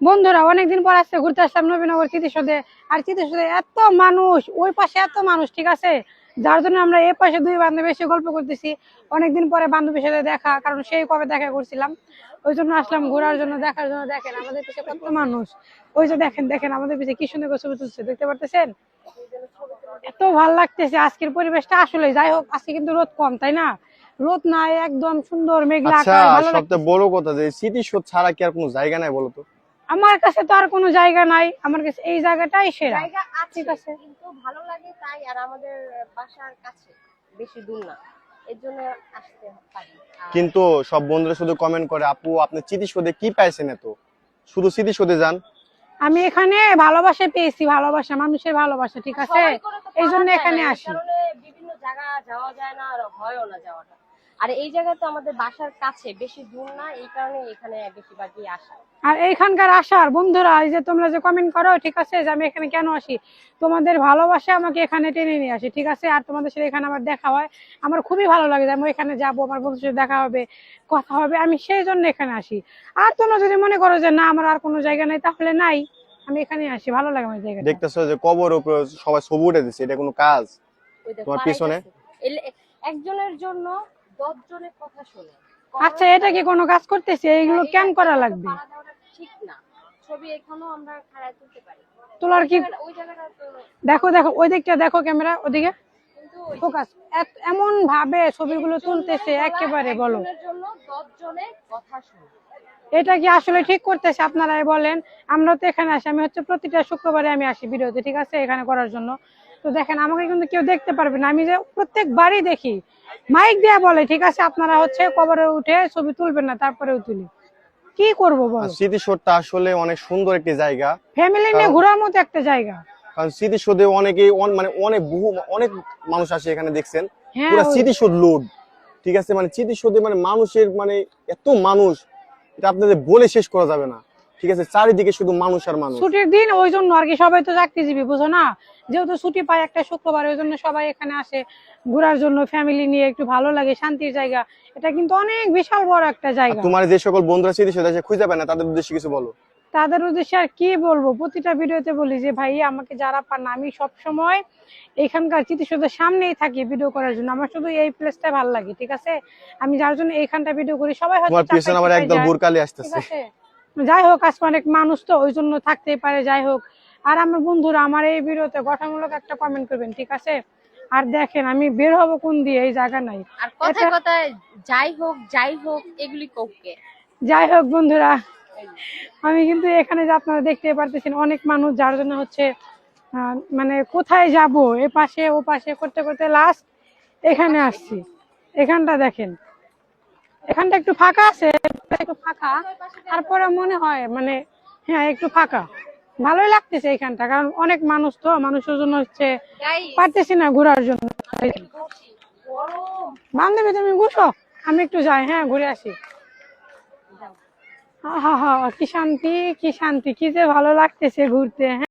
বন্ধুরা অনেকদিন পর আসছে ঘুরতে আসলাম নবীনগর চিত্তসৌধে। আর চিত্তসৌধে এত মানুষ, ওই পাশে এত মানুষ, ঠিক আছে, যার জন্য আমরা এই পাশে দুই বান্ধবী এসে গল্প করতেছি। অনেকদিন পরে বান্ধবীর সাথে দেখা, কারণ সেই কবে দেখা করছিলাম, ওই জন্য আসলাম ঘোরার জন্য, দেখার জন্য। দেখেন আমাদের পিছিয়ে কত মানুষ, ওই যে দেখেন দেখেন আমাদের পিছিয়ে কি সুন্দর ছবি তুলছে, দেখতে পারতেছেন? এত ভাল লাগতেছে আজকের পরিবেশটা। আসলে যাই হোক, আজকে কিন্তু রোদ কম, তাই না? রোদ নাই, একদম সুন্দর মেঘলা আচ্ছা, আকাশ, ভালো সবচেয়ে লাগতেছে। বড় কথা যে স্মৃতিসৌধ ছাড়া কি আর কোনো জায়গা নাই বলো তো? আমার কাছে তো আর কোনো জায়গা নাই, আমার কাছে এই জায়গাটাই সেরা। জায়গা আছে, ঠিক আছে, কিন্তু ভালো লাগে তাই। আর আমাদের বাসার কাছে, বেশি দূর না, এর জন্য আসতে পারি। কিন্তু সব বন্ধুরা শুধু কমেন্ট করে, আপু আপনি স্মৃতিসৌধে কি পাইছেন এত, শুধু স্মৃতিসৌধে যান। আমি এখানে ভালোবাসা পেয়েছি, ভালোবাসা, মানুষের ভালোবাসা, ঠিক আছে, সবাই করে তো এই পাওয়া জন্য যায় এখানে না, এই আসি। কারণে বিভিন্ন জায়গা যাওয়া যায় না, আর হয়ও না যাওয়াটা। আর এই জায়গা তো আমাদের বাসার কাছে, বেশি দূর না, এই কারণে এখানে বেশিরভাগই আসা। আর এইখানকার আসার বন্ধুরা, এই যে তোমরা যে কমেন্ট করো, ঠিক আছে, যে আমি এখানে কেন আসি, তোমাদের ভালোবাসা আমাকে এখানে টেনে নিয়ে আসে, ঠিক আছে। আর তোমাদের সাথে এখানে আমার দেখা হয়, আমার খুবই ভালো লাগে যে আমি এখানে যাবো, আমার বন্ধুর সাথে দেখা হবে, কথা হবে, আমি সেই জন্য এখানে আসি। আর তোমরা যদি মনে করো যে না আমার আর কোনো জায়গা নাই, তাহলে নাই, আমি এখানে আসি, ভালো লাগে আমার জায়গাটা। দেখতেছো যে কবর উপরে সবাই ছবি উঠে দিচ্ছে, এটা কোনো কাজ? ওই দেখো, তোমার পিছনে একজনের জন্য 10 জনের কথা শোনে। আচ্ছা, এটা কি কোনো কাজ করতেছে? এইগুলো কেন করা লাগবে? পাড়া দেওয়াটা ঠিক না। ছবি এখনো আমরা খাড়ায় তুলতে পারি, তোলার কি? ওই জায়গাটা তো। দেখো দেখো ওই দিকটা দেখো, ক্যামেরা ওদিকে কিন্তু ফোকাস। এমন ভাবে ছবিগুলো তুলতেছে একেবারে, বলো একজনের জন্য 10 জনের কথা শোনে। এটা কি আসলে ঠিক করতেছে? আপনারাই বলেন। আমরা তো এখানে আসি, আমি হচ্ছে প্রতিটা শুক্রবারে আমি আসি ভিডিওতে, ঠিক আছে, এখানে করার জন্য। তো দেখেন আমাকে কিন্তু কেউ দেখতে পারবে না, আমি যে প্রত্যেকবারই দেখি, মাইক দেয়া বলে, ঠিক আছে, আপনারা হচ্ছে কবরে উঠে ছবি তুলবেন না, তারপরেও তুলি, কি করবো বলো? স্মৃতিসৌধটা আসলে অনেক সুন্দর একটি জায়গা, ফ্যামিলি নিয়ে ঘোরার মতো একটা জায়গা। কারণ স্মৃতিসৌধে অনেকেই মানে অনেক মানুষ আসে এখানে, দেখছেন হ্যাঁ, পুরো স্মৃতিসৌধ লোড, ঠিক আছে। মানে স্মৃতিসৌধে মানে মানুষের মানে এত মানুষ, এটা আপনাদের বলে শেষ করা যাবে না, ঠিক আছে। চারিদিকে শুধু মানুষ আর মানুষ। ছুটির দিন, ওই জন্য আর কি, সবাই তো চাকরিজীবী, বুঝো না, যেহেতু ছুটি পায় একটা শুক্রবার, ওই জন্য সবাই এখানে আসে ঘোরার জন্য, ফ্যামিলি নিয়ে একটু ভালো লাগে, শান্তির জায়গা। এটা কিন্তু অনেক বিশাল বড় একটা জায়গা। তোমার যে সকল বন্ধুরা স্মৃতিসৌধে এসে খুঁজে পায় না, তাদের উদ্দেশ্যে কিছু বলো। তাদের উদ্দেশ্যে আর কি বলবো, প্রতিটা ভিডিওতে বলি যে ভাই আমাকে যারা পান না, আমি সব সময় এখানকার স্মৃতিসৌধের সামনেই থাকি ভিডিও করার জন্য, আমার শুধু এই প্লেসটা ভালো লাগে, ঠিক আছে, আমি যার জন্য এইখানটা ভিডিও করি। সবাই হয়তো তোমার পিছনে আবার একদল বুরকালি ঠিক আসতেছে। আছে, যাই হোক, আজকে অনেক মানুষ তো, ওই জন্য থাকতেই পারে, যাই হোক। আর আমার বন্ধুরা আমার এই ভিডিওতে গঠনমূলক একটা কমেন্ট করবেন, ঠিক আছে। আর দেখেন আমি বের হবো কোন দিয়ে, এই জায়গা নাই। আর কথায় কথায় যাই হোক এগুলি কোকে। যাই হোক বন্ধুরা, আমি কিন্তু এখানে যে আপনারা দেখতে পারতেছেন অনেক মানুষ, যার জন্য হচ্ছে মানে কোথায় যাব, এ পাশে ও পাশে করতে করতে লাস্ট এখানে আসছি। এখানটা দেখেন, এখানটা একটু ফাঁকা আছে, একটু ফাঁকা, তারপরে মনে হয় মানে হ্যাঁ একটু ফাঁকা, ভালোই লাগতেছে এখানটা, কারণ অনেক মানুষ তো, মানুষের জন্য হচ্ছে পারতেছি না ঘোরার জন্য। বান্ধবী তুমি ঘুরো, আমি একটু যাই, হ্যাঁ ঘুরে আসি। হা হা হা, কি শান্তি, কি শান্তি, কি যে ভালো লাগতেছে ঘুরতে। হ্যাঁ।